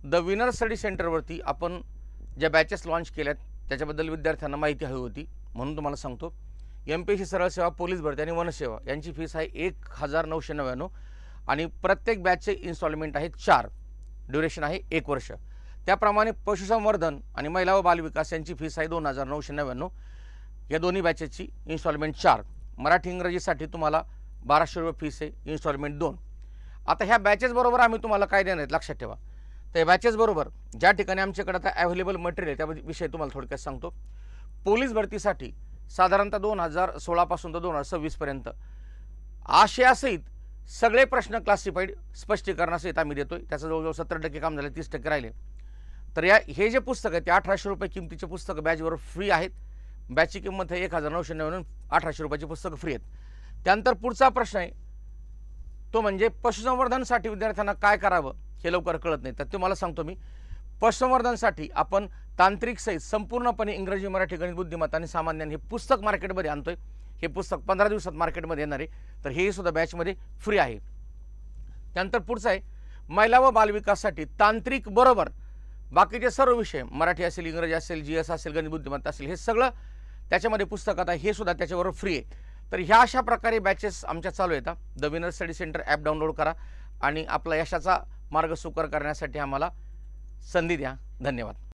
The winner study सेंटरवरती आपण ज्या batches launch केल्यात त्याच्याबद्दल विद्यार्थ्यांना माहिती हवी होती, म्हणून तुम्हाला सांगतो. MPSC सरळ सेवा, पोलीस भरती आणि वनसेवा यांची फीस आहे 1999 आणि प्रत्येक बॅचचे इन्स्टॉलमेंट आहे 4. ड्युरेशन आहे 1 वर्ष. त्याप्रमाणे पशुसंवर्धन आणि महिला व बालविकास यांची फीस आहे 2999. या दोन्ही बॅचेसची इन्स्टॉलमेंट 4. मराठी इंग्रजीसाठी तुम्हाला 1200 रुपये फीस आहे, इन्स्टॉलमेंट 2. आता ह्या बॅचेस बरोबर आम्ही तुम्हाला काय देणार आहेत लक्षात ठेवा. तर या बॅचेस बरोबर ज्या ठिकाणी आमच्याकडे आता अवेलेबल मटेरियल आहे त्याविषयी तुम्हाला थोडक्यात सांगतो. पोलीस भरतीसाठी साधारणतः 2016 पासून तर 2026 पर्यंत आशयासहित सगळे प्रश्न क्लासिफाईड स्पष्टीकरणासहित आम्ही देतोय. त्याचं जवळजवळ 70% काम झालं, 30% राहिले. तर हे जे पुस्तक आहे ते 1800 रुपये किमतीचे पुस्तकं बॅचवर फ्री आहेत. बॅचची किंमत आहे 1999, 1800 रुपयाची पुस्तकं फ्री आहेत. त्यानंतर पुढचा प्रश्न आहे तो म्हणजे पशुसंवर्धनसाठी विद्यार्थ्यांना काय करावं हे लवकर कळत नाही. तर तुम्हाला सांगतो मी, पशुसंवर्धनसाठी आपण तांत्रिक सहित संपूर्णपणे इंग्रजी, मराठी, गणित, बुद्धिमत्ता आणि सामान्य हे पुस्तक मार्केटमध्ये आणतोय. हे पुस्तक 15 दिवसात मार्केटमध्ये येणार आहे. तर हे सुद्धा बॅचमध्ये फ्री आहे. त्यानंतर पुढचं आहे महिला व बालविकाससाठी तांत्रिक बरोबर बाकीचे सर्व विषय, मराठी असेल, इंग्रजी असेल, GS असेल, गणित, बुद्धिमत्ता असेल, हे सगळं त्याच्यामध्ये पुस्तकात आहे. हे सुद्धा त्याच्याबरोबर फ्री आहे. तर ह्या अशा प्रकारे बॅचेस आमच्या चालू आहेत. The winner study centre app download करा आणि आपला यशाचा मार्ग सुकर करण्यासाठी आम्हाला संधी द्या. धन्यवाद.